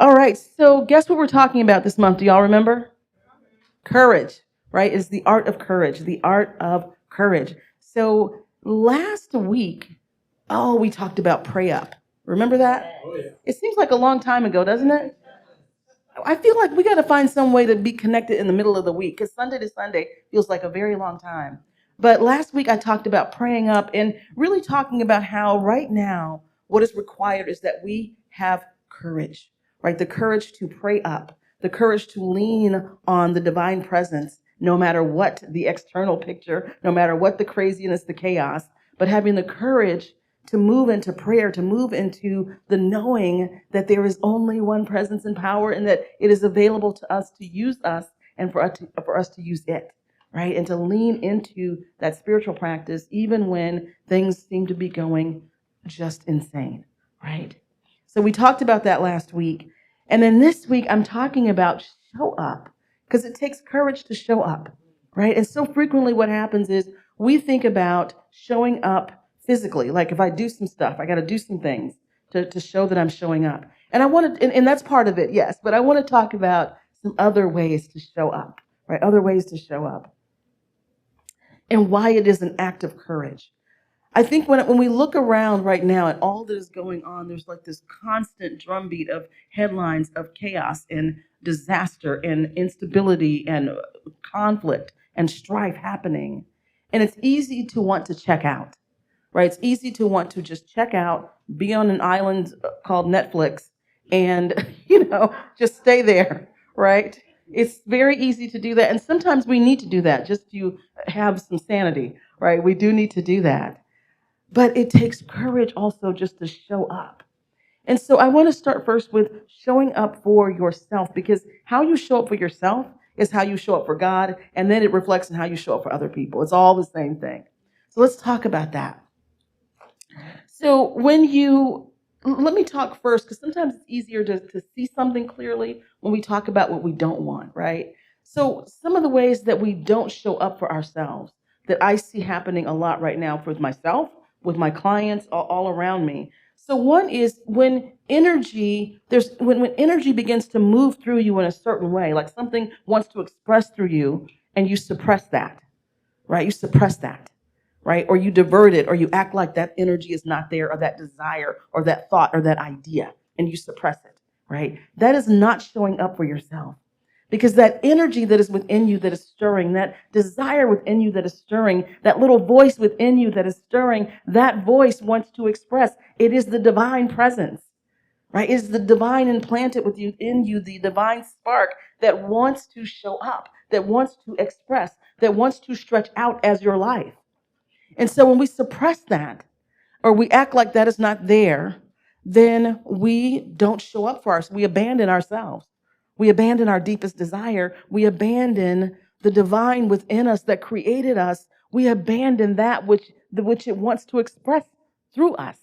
All right, so guess what we're talking about this month? Do y'all remember? Courage, right? Is the art of courage, the art of courage. So last week, oh, we talked about pray up. Remember that? Oh, yeah. It seems like a long time ago, doesn't it? I feel like we got to find some way to be connected in the middle of the week because Sunday to Sunday feels like a very long time. But last week I talked about praying up and really talking about how right now what is required is that we have courage, right? The courage to pray up, the courage to lean on the divine presence, no matter what the external picture, no matter what the craziness, the chaos, but having the courage to move into prayer, to move into the knowing that there is only one presence and power and that it is available to us to use us and for us to use it, right? And to lean into that spiritual practice even when things seem to be going just insane, right? So we talked about that last week. And then this week, I'm talking about show up because it takes courage to show up, right? And so frequently what happens is we think about showing up physically. Like if I do some stuff, I got to do some things to show that I'm showing up. And I want to, and that's part of it, yes, but I want to talk about some other ways to show up, right? Other ways to show up and why it is an act of courage. I think when we look around right now at all that is going on, there's like this constant drumbeat of headlines of chaos and disaster and instability and conflict and strife happening. And it's easy to want to check out, right? It's easy to want to just check out, be on an island called Netflix, and, just stay there, right? It's very easy to do that. And sometimes we need to do that just to have some sanity, right? We do need to do that. But it takes courage also just to show up. And so I want to start first with showing up for yourself because how you show up for yourself is how you show up for God, and then it reflects in how you show up for other people. It's all the same thing. So let's talk about that. So let me talk first because sometimes it's easier to see something clearly when we talk about what we don't want, right? So some of the ways that we don't show up for ourselves that I see happening a lot right now with myself, with my clients, all around me. So one is when energy begins to move through you in a certain way, like something wants to express through you and you suppress that, right? You suppress that, right? Or you divert it, or you act like that energy is not there, or that desire, or that thought, or that idea, and you suppress it, right? That is not showing up for yourself. Because that energy that is within you that is stirring, that desire within you that is stirring, that little voice within you that is stirring, that voice wants to express. It is the divine presence, right? It is the divine implanted within you, the divine spark that wants to show up, that wants to express, that wants to stretch out as your life. And so when we suppress that, or we act like that is not there, then we don't show up for us. We abandon ourselves. We abandon our deepest desire. We abandon the divine within us that created us. We abandon that which it wants to express through us.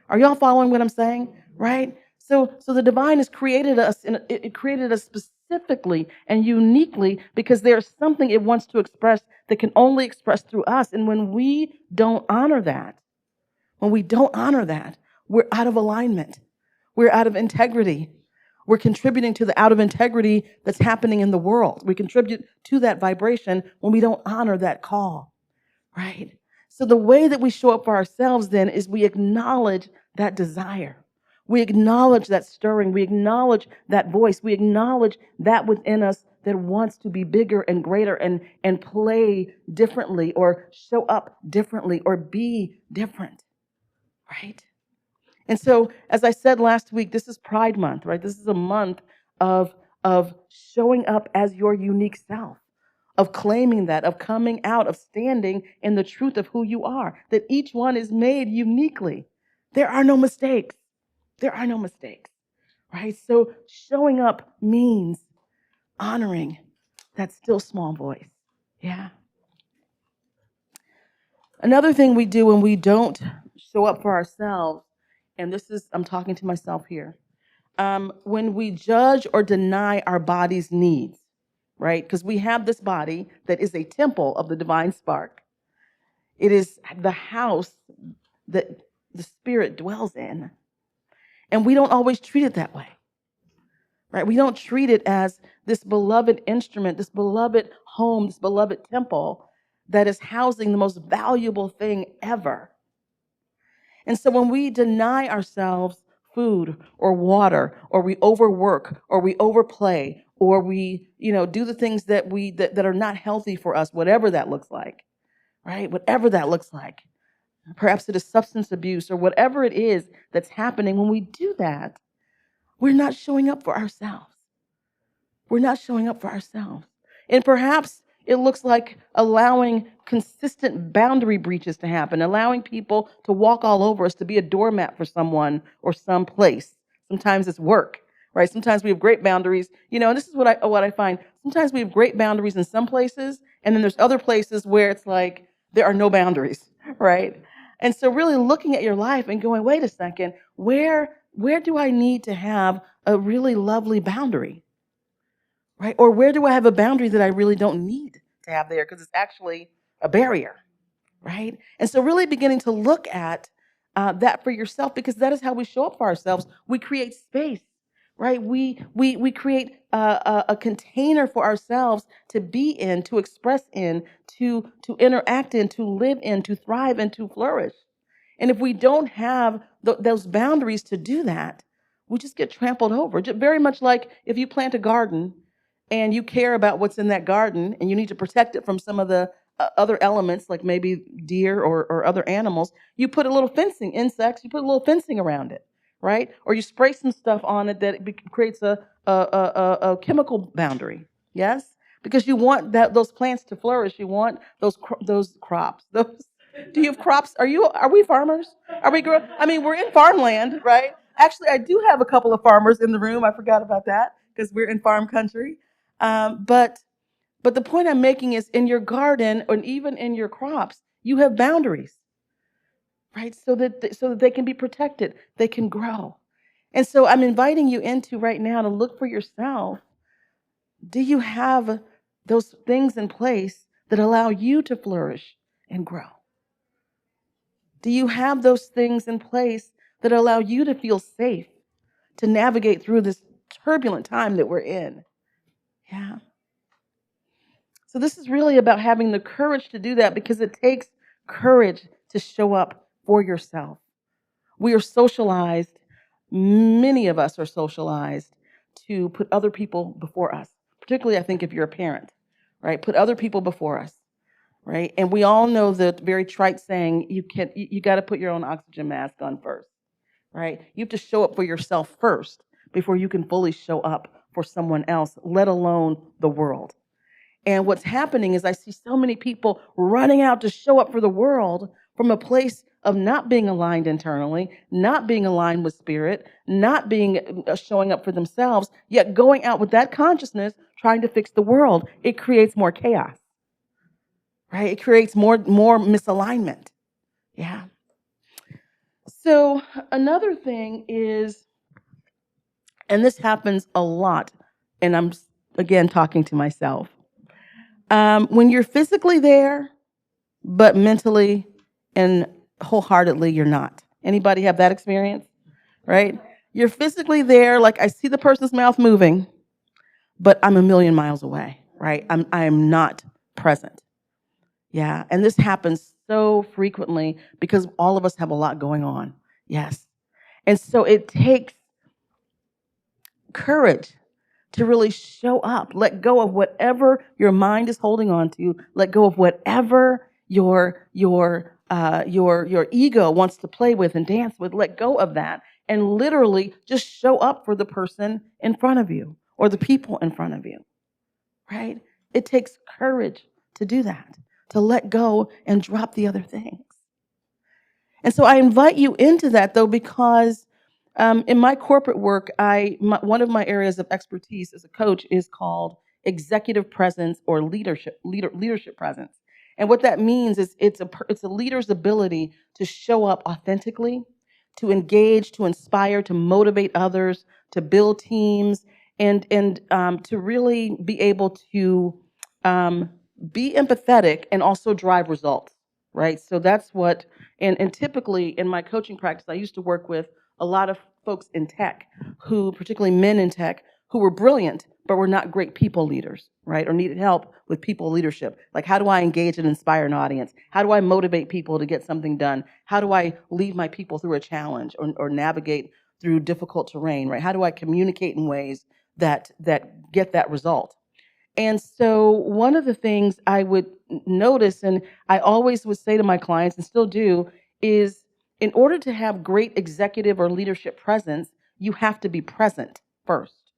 Are y'all following what I'm saying? Right? So the divine has created us, and it created us specifically and uniquely because there's something it wants to express that can only express through us. And when we don't honor that, we're out of alignment. We're out of integrity. We're contributing to the out of integrity that's happening in the world. We contribute to that vibration when we don't honor that call, right? So the way that we show up for ourselves then is we acknowledge that desire. We acknowledge that stirring. We acknowledge that voice. We acknowledge that within us that wants to be bigger and greater and play differently or show up differently or be different, right? And so, as I said last week, this is Pride Month, right? This is a month of showing up as your unique self, of claiming that, of coming out, of standing in the truth of who you are, that each one is made uniquely. There are no mistakes. There are no mistakes, right? So showing up means honoring that still small voice. Yeah. Another thing we do when we don't show up for ourselves, and I'm talking to myself here, when we judge or deny our body's needs, right? Because we have this body that is a temple of the divine spark. It is the house that the spirit dwells in. And we don't always treat it that way. right? We don't treat it as this beloved instrument, this beloved home, this beloved temple that is housing the most valuable thing ever. And so when we deny ourselves food or water, or we overwork, or we overplay, or we, do the things that are not healthy for us, whatever that looks like, right? Whatever that looks like. Perhaps it is substance abuse or whatever it is that's happening. When we do that, we're not showing up for ourselves. We're not showing up for ourselves. And perhaps it looks like allowing consistent boundary breaches to happen, allowing people to walk all over us, to be a doormat for someone or some place. Sometimes it's work, right? Sometimes we have great boundaries. And this is what I find. Sometimes we have great boundaries in some places, and then there's other places where it's like there are no boundaries, right? And so really looking at your life and going, wait a second, where do I need to have a really lovely boundary? Right? Or where do I have a boundary that I really don't need to have there because it's actually a barrier, right? And so really beginning to look at that for yourself, because that is how we show up for ourselves. We create space, right? We create a container for ourselves to be in, to express in, to interact in, to live in, to thrive and to flourish. And if we don't have those boundaries to do that, we just get trampled over. Very much like if you plant a garden and you care about what's in that garden and you need to protect it from some of the other elements, like maybe deer or other animals, you put a little fencing, insects, you put a little fencing around it, right? Or you spray some stuff on it that creates a chemical boundary, yes? Because you want those plants to flourish. You want those crops. Do you have crops? Are we farmers? Are we we're in farmland, right? Actually, I do have a couple of farmers in the room. I forgot about that because we're in farm country. But the point I'm making is in your garden or even in your crops, you have boundaries, right? So that they can be protected, they can grow. And so I'm inviting you into right now to look for yourself. Do you have those things in place that allow you to flourish and grow? Do you have those things in place that allow you to feel safe to navigate through this turbulent time that we're in? Yeah. So this is really about having the courage to do that because it takes courage to show up for yourself. We are socialized, many of us are socialized to put other people before us, particularly I think if you're a parent, right? Put other people before us, right? And we all know the very trite saying, you got to put your own oxygen mask on first, right? You have to show up for yourself first before you can fully show up for someone else, let alone the world. And what's happening is I see so many people running out to show up for the world from a place of not being aligned internally, not being aligned with spirit, not being showing up for themselves, yet going out with that consciousness, trying to fix the world. It creates more chaos, right? It creates more misalignment. Yeah. So another thing is, and this happens a lot, and I'm again talking to myself. When you're physically there, but mentally and wholeheartedly you're not. Anybody have that experience? Right? You're physically there, like I see the person's mouth moving, but I'm a million miles away, right? I'm not present. Yeah, and this happens so frequently because all of us have a lot going on. Yes. And so it takes courage to really show up. Let go of whatever your mind is holding on to. Let go of whatever your ego wants to play with and dance with. Let go of that and literally just show up for the person in front of you or the people in front of you. Right? It takes courage to do that, to let go and drop the other things. And so I invite you into that, though, because in my corporate work, one of my areas of expertise as a coach is called executive presence or leadership presence. And what that means is it's a leader's ability to show up authentically, to engage, to inspire, to motivate others, to build teams, and to really be able to be empathetic and also drive results, right? So that's what, and typically in my coaching practice, I used to work with a lot of folks in tech, who, particularly men in tech, who were brilliant, but were not great people leaders, right? Or needed help with people leadership. Like, how do I engage and inspire an audience? How do I motivate people to get something done? How do I lead my people through a challenge or navigate through difficult terrain, right? How do I communicate in ways that get that result? And so one of the things I would notice, and I always would say to my clients and still do, is in order to have great executive or leadership presence, you have to be present first,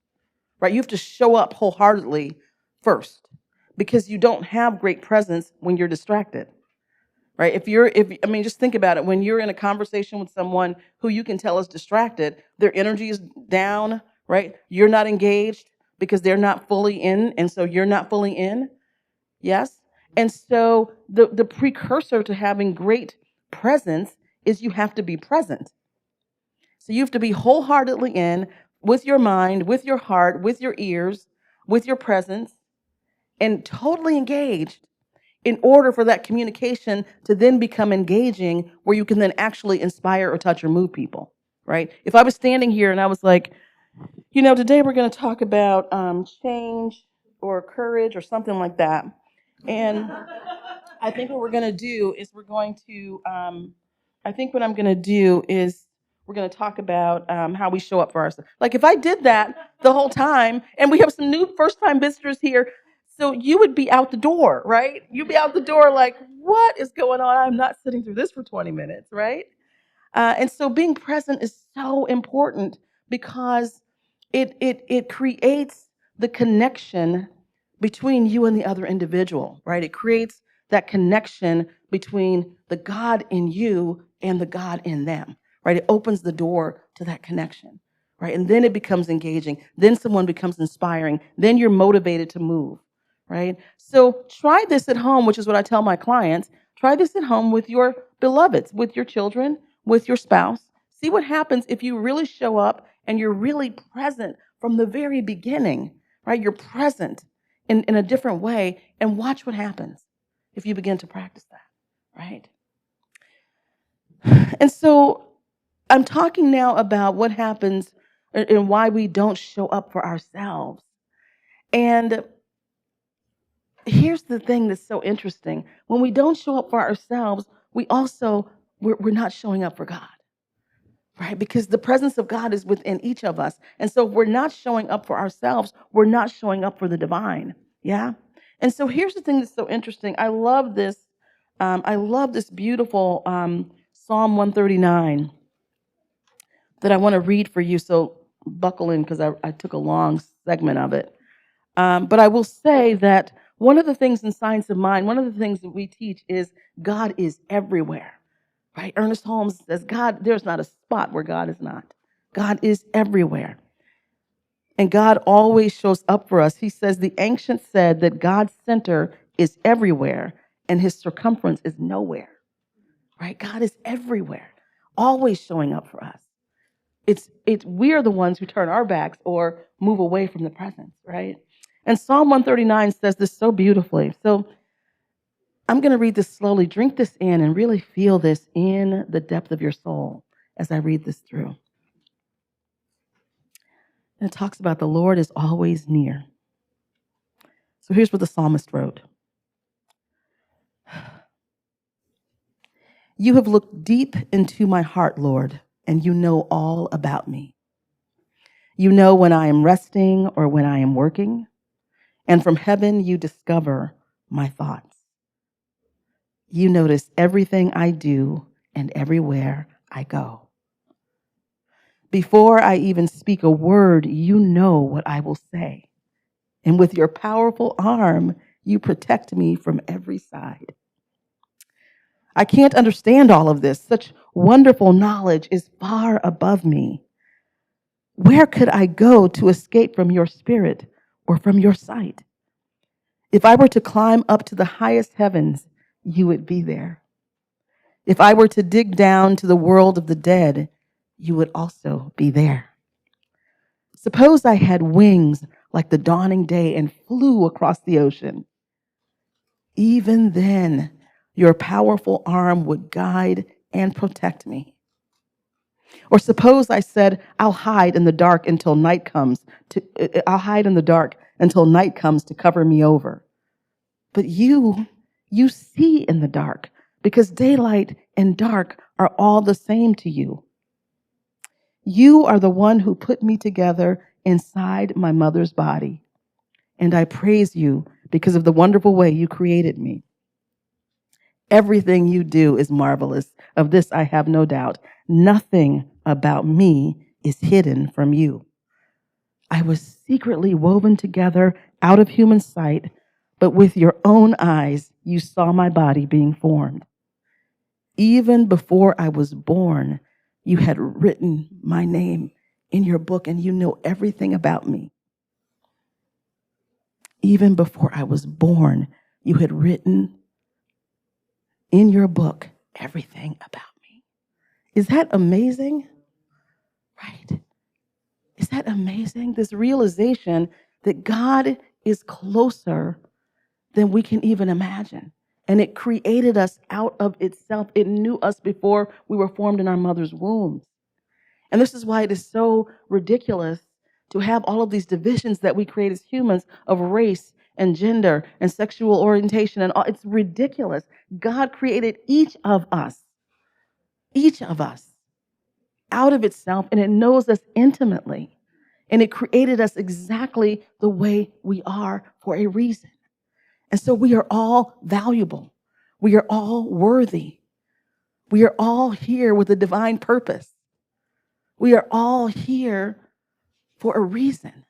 right? You have to show up wholeheartedly first, because you don't have great presence when you're distracted, right? I mean, just think about it. When you're in a conversation with someone who you can tell is distracted, their energy is down, right? You're not engaged because they're not fully in, and so you're not fully in. Yes? And so the precursor to having great presence is you have to be present. So you have to be wholeheartedly in with your mind, with your heart, with your ears, with your presence, and totally engaged in order for that communication to then become engaging, where you can then actually inspire or touch or move people, right? If I was standing here and I was like, today we're going to talk about change or courage or something like that. And I think what we're going to do is I think what I'm going to do is we're going to talk about how we show up for ourselves. Like, if I did that the whole time, and we have some new first time visitors here, so you would be out the door, right? You'd be out the door like, what is going on? I'm not sitting through this for 20 minutes, right? And so being present is so important, because it creates the connection between you and the other individual, right? It creates that connection between the God in you and the God in them, right? It opens the door to that connection, right? And then it becomes engaging. Then someone becomes inspiring. Then you're motivated to move, right? So try this at home, which is what I tell my clients. Try this at home with your beloveds, with your children, with your spouse. See what happens if you really show up and you're really present from the very beginning, right? You're present in a different way, and watch what happens if you begin to practice that, right? And so I'm talking now about what happens and why we don't show up for ourselves. And here's the thing that's so interesting. When we don't show up for ourselves, we're not showing up for God. Right? Because the presence of God is within each of us. And so if we're not showing up for ourselves, we're not showing up for the divine. Yeah? And so here's the thing that's so interesting. I love this. I love this beautiful Psalm 139 that I want to read for you. So buckle in, because I took a long segment of it. But I will say that one of the things in Science of Mind, one of the things that we teach is God is everywhere. Right? Ernest Holmes says, God, there's not a spot where God is not. God is everywhere. And God always shows up for us. He says, the ancients said that God's center is everywhere and his circumference is nowhere. Right? God is everywhere, always showing up for us. We're the ones who turn our backs or move away from the presence, right? And Psalm 139 says this so beautifully. So I'm going to read this slowly. Drink this in and really feel this in the depth of your soul as I read this through. And it talks about the Lord is always near. So here's what the psalmist wrote. You have looked deep into my heart, Lord, and you know all about me. You know when I am resting or when I am working, and from heaven you discover my thoughts. You notice everything I do and everywhere I go. Before I even speak a word, you know what I will say. And with your powerful arm, you protect me from every side. I can't understand all of this. Such wonderful knowledge is far above me. Where could I go to escape from your spirit or from your sight? If I were to climb up to the highest heavens, you would be there. If I were to dig down to the world of the dead, you would also be there. Suppose I had wings like the dawning day and flew across the ocean. Even then, your powerful arm would guide and protect me. Or suppose I said, I'll hide in the dark until night comes. I'll hide in the dark until night comes to cover me over. But you see in the dark because daylight and dark are all the same to you. You are the one who put me together inside my mother's body. And I praise you because of the wonderful way you created me. Everything you do is marvelous. Of this I have no doubt. Nothing about me is hidden from you. I was secretly woven together out of human sight, but with your own eyes you saw my body being formed. Even before I was born, you had written my name in your book, and you know everything about me. Even before I was born, you had written in your book everything about me. Is that amazing? Right? Is that amazing? This realization that God is closer than we can even imagine. And it created us out of itself. It knew us before we were formed in our mother's wombs. And this is why it is so ridiculous to have all of these divisions that we create as humans of race and gender and sexual orientation and all. It's ridiculous. God created each of us out of itself, and it knows us intimately. And it created us exactly the way we are for a reason. And so we are all valuable. We are all worthy. We are all here with a divine purpose. We are all here for a reason.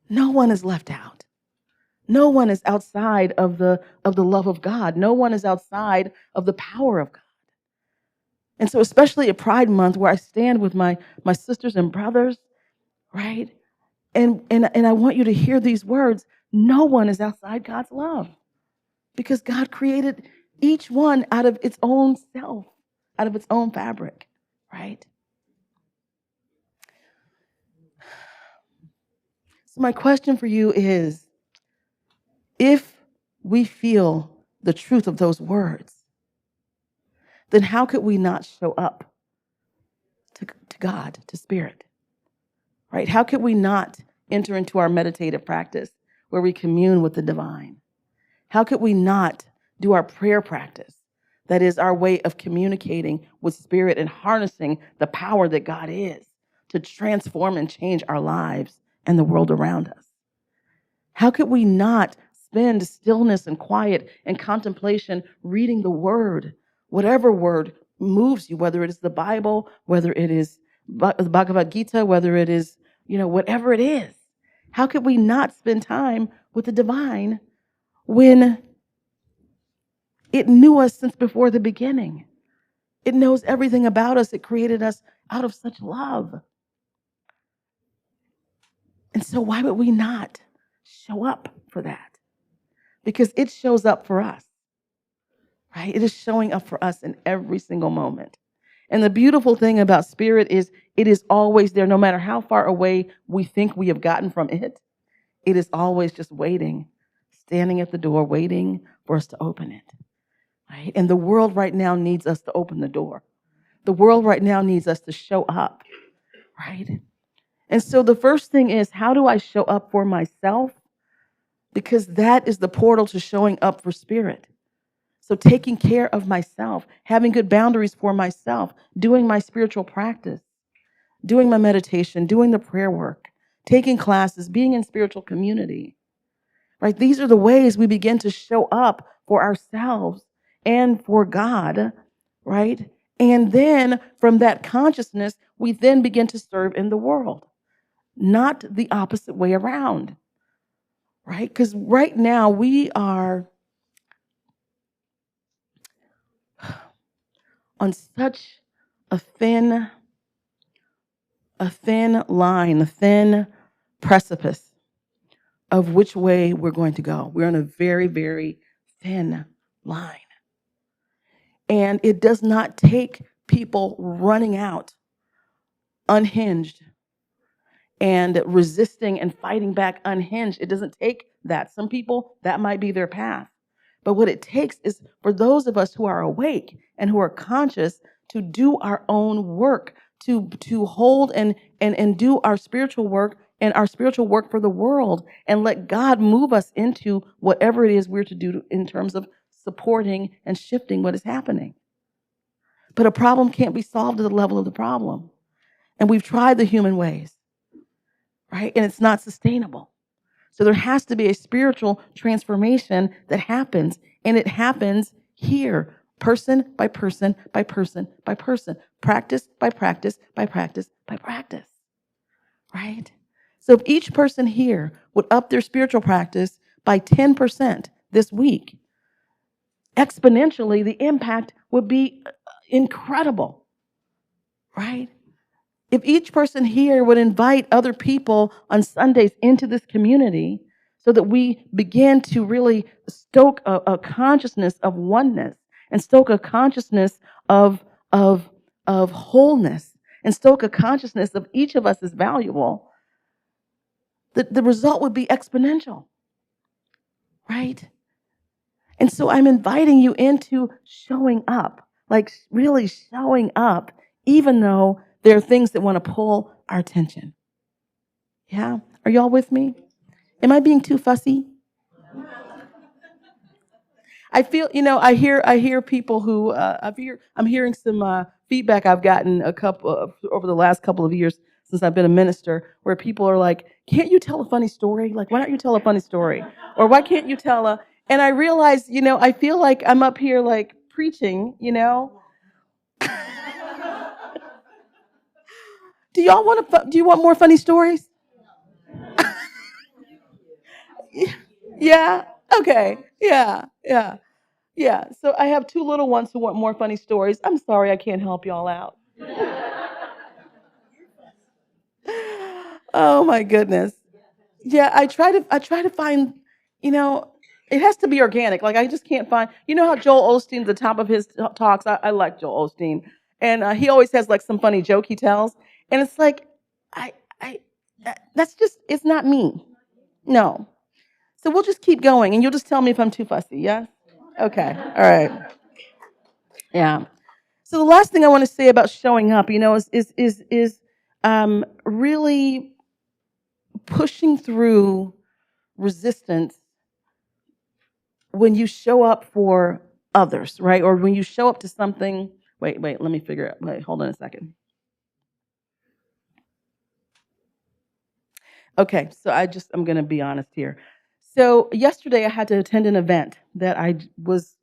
No one is left out. No one is outside of the love of God. No one is outside of the power of God. And so especially at Pride Month, where I stand with my sisters and brothers, right? And I want you to hear these words. No one is outside God's love because God created each one out of its own self, out of its own fabric, right? So my question for you is, if we feel the truth of those words, then how could we not show up to God, to Spirit, right? How could we not enter into our meditative practice where we commune with the divine? How could we not do our prayer practice? That is our way of communicating with Spirit and harnessing the power that God is to transform and change our lives and the world around us. How could we not spend stillness and quiet and contemplation reading the word, whatever word moves you, whether it is the Bible, whether it is the Bhagavad Gita, whether it is, whatever it is. How could we not spend time with the divine when it knew us since before the beginning? It knows everything about us. It created us out of such love. And so why would we not show up for that? Because it shows up for us, right? It is showing up for us in every single moment. And the beautiful thing about Spirit is it is always there, no matter how far away we think we have gotten from it. It is always just waiting, standing at the door, waiting for us to open it, right? And the world right now needs us to open the door. The world right now needs us to show up, right? And so the first thing is, how do I show up for myself? Because that is the portal to showing up for Spirit. So taking care of myself, having good boundaries for myself, doing my spiritual practice, doing my meditation, doing the prayer work, taking classes, being in spiritual community, right? These are the ways we begin to show up for ourselves and for God, right? And then from that consciousness, we then begin to serve in the world, not the opposite way around, right? Because right now we are on such a thin line, a thin precipice of which way we're going to go. We're on a very, very thin line. And it does not take people running out unhinged and resisting and fighting back unhinged. It doesn't take that. Some people, that might be their path. But what it takes is for those of us who are awake and who are conscious to do our own work, to hold and do our spiritual work and our spiritual work for the world, and let God move us into whatever it is we're to do in terms of supporting and shifting what is happening. But a problem can't be solved at the level of the problem. And we've tried the human ways, right? And it's not sustainable. So there has to be a spiritual transformation that happens, and it happens here, person by person by person by person, practice by practice by practice by practice, right? So if each person here would up their spiritual practice by 10% this week, exponentially, the impact would be incredible, right? If each person here would invite other people on Sundays into this community so that we begin to really stoke a consciousness of oneness and stoke a consciousness of, of, of wholeness and stoke a consciousness of each of us is valuable, the result would be exponential, right? And so I'm inviting you into showing up, like really showing up, even though there are things that want to pull our attention. Yeah? Are y'all with me? Am I being too fussy? I feel, I hear people who, I'm hearing some feedback I've gotten over the last couple of years since I've been a minister, where people are like, can't you tell a funny story? Like, why don't you tell a funny story? Or why can't you tell and I realize, I feel like I'm up here like preaching, Do you want more funny stories? Yeah. Okay. Yeah. Yeah. Yeah. So I have two little ones who want more funny stories. I'm sorry I can't help y'all out. Oh my goodness. Yeah, I try to find, you know, it has to be organic. Like I just can't find, how Joel Osteen, the top of his talks, I like Joel Osteen. And he always has like some funny joke he tells. And it's like, I, I, that's just, it's not me. No. So we'll just keep going and you'll just tell me if I'm too fussy. Yeah? Okay. All right. Yeah. So the last thing I want to say about showing up, is really pushing through resistance when you show up for others, right? Or when you show up to something. Wait, let me figure out. Wait, hold on a second. Okay, so I'm going to be honest here. So yesterday I had to attend an event that I was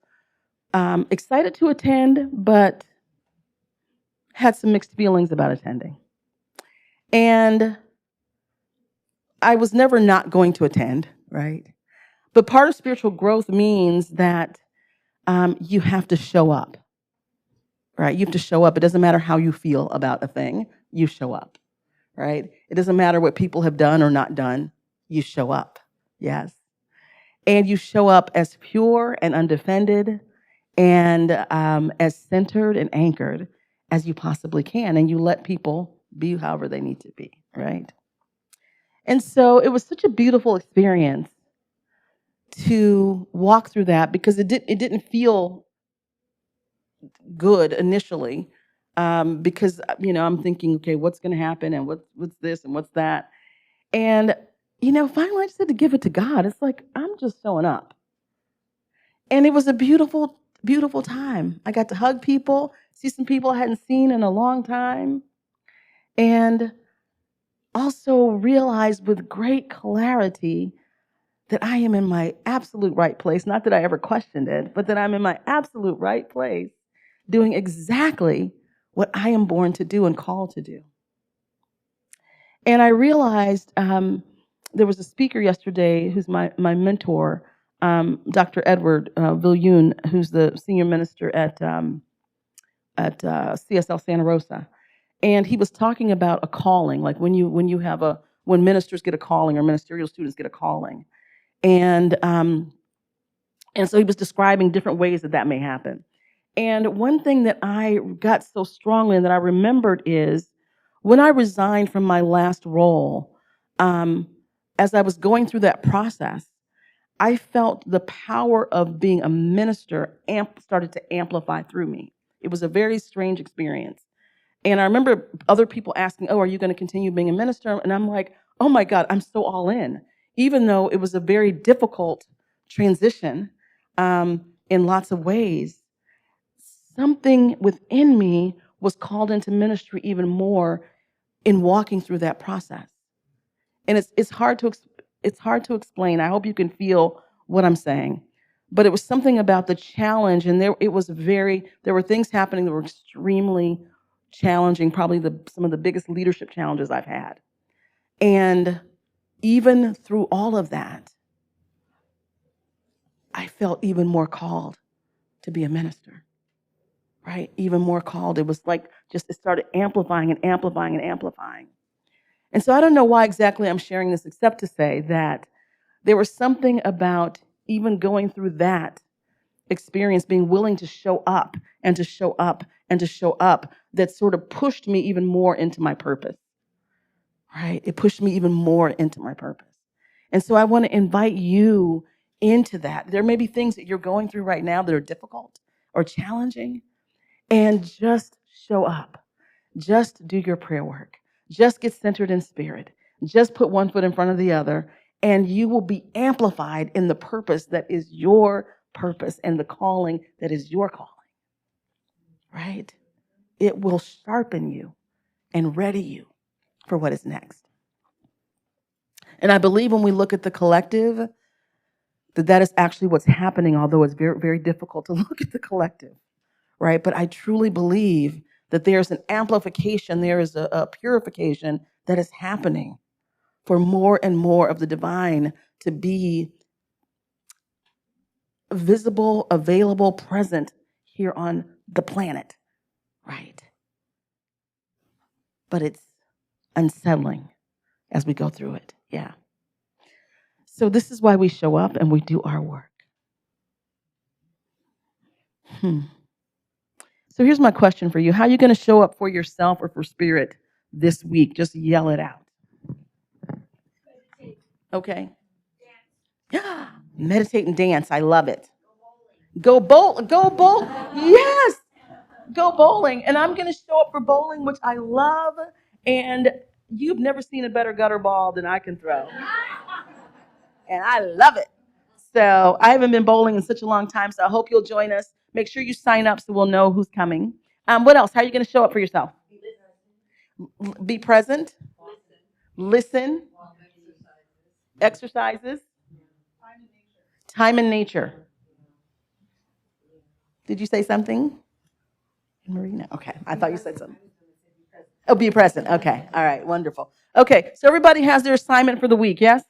excited to attend, but had some mixed feelings about attending. And I was never not going to attend, right? But part of spiritual growth means that you have to show up, right? You have to show up. It doesn't matter how you feel about a thing, you show up, right? It doesn't matter what people have done or not done, you show up, yes. And you show up as pure and undefended and as centered and anchored as you possibly can. And you let people be however they need to be, right? And so it was such a beautiful experience to walk through that because it didn't feel good initially, because I'm thinking, okay, what's going to happen and what's this and what's that, and finally I just had to give it to God. It's like I'm just showing up, and it was a beautiful, beautiful time. I got to hug people, see some people I hadn't seen in a long time, and also realize with great clarity that I am in my absolute right place. Not that I ever questioned it, but that I'm in my absolute right place, doing exactly what I am born to do and called to do. And I realized there was a speaker yesterday who's my mentor, Dr. Edward Viljoen, who's the senior minister at CSL Santa Rosa. And he was talking about a calling, like when ministers get a calling or ministerial students get a calling. And so he was describing different ways that may happen. And one thing that I got so strongly and that I remembered is when I resigned from my last role, as I was going through that process, I felt the power of being a minister started to amplify through me. It was a very strange experience. And I remember other people asking, "Oh, are you going to continue being a minister?" And I'm like, "Oh my God, I'm so all in." Even though it was a very difficult transition in lots of ways, something within me was called into ministry even more in walking through that process. And it's hard to explain. I hope you can feel what I'm saying. But it was something about the challenge, and there were things happening that were extremely challenging, probably some of the biggest leadership challenges I've had. And even through all of that, I felt even more called to be a minister, right? Even more called. It was like just it started amplifying and amplifying and amplifying. And so I don't know why exactly I'm sharing this, except to say that there was something about even going through that experience, being willing to show up and to show up and to show up, that sort of pushed me even more into my purpose, right? It pushed me even more into my purpose. And so I want to invite you into that. There may be things that you're going through right now that are difficult or challenging, and just show up. Just do your prayer work. Just get centered in spirit. Just put one foot in front of the other, and you will be amplified in the purpose that is your purpose and the calling that is your calling, right? It will sharpen you and ready you for what is next. And I believe when we look at the collective, that is actually what's happening, although it's very, very difficult to look at the collective, right? But I truly believe that there's an amplification, there is a purification that is happening for more and more of the divine to be visible, available, present here on the planet, right? But it's unsettling as we go through it, yeah. So this is why we show up and we do our work. So here's my question for you. How are you going to show up for yourself or for spirit this week? Just yell it out. Okay. Meditate and dance. I love it. Go bowl. Go bowl. Yes. Go bowling. And I'm going to show up for bowling, which I love. And you've never seen a better gutter ball than I can throw. And I love it. So I haven't been bowling in such a long time, so I hope you'll join us. Make sure you sign up so we'll know who's coming. What else? How are you going to show up for yourself? Be present. Listen. Exercises. Time in nature. Did you say something? Marina? Okay, I thought you said something. Oh, be present. Okay, all right, wonderful. Okay, so everybody has their assignment for the week, yes?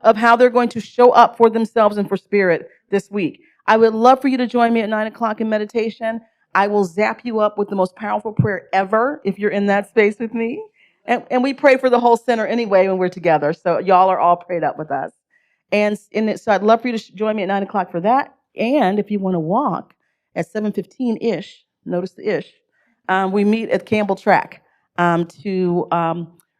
Of how they're going to show up for themselves and for spirit this week. I would love for you to join me at 9 o'clock in meditation. I will zap you up with the most powerful prayer ever if you're in that space with me. And we pray for the whole center anyway when we're together. So y'all are all prayed up with us. So I'd love for you to join me at 9 o'clock for that. And if you want to walk at 7:15-ish, notice the ish, we meet at Campbell Track to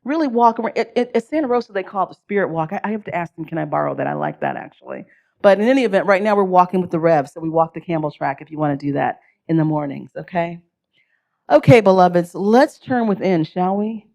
really walk around. At Santa Rosa, they call it the Spirit Walk. I have to ask them, can I borrow that? I like that, actually. But in any event, right now we're walking with the Rev, so we walk the Campbell Track if you want to do that in the mornings, okay? Okay, beloveds, let's turn within, shall we?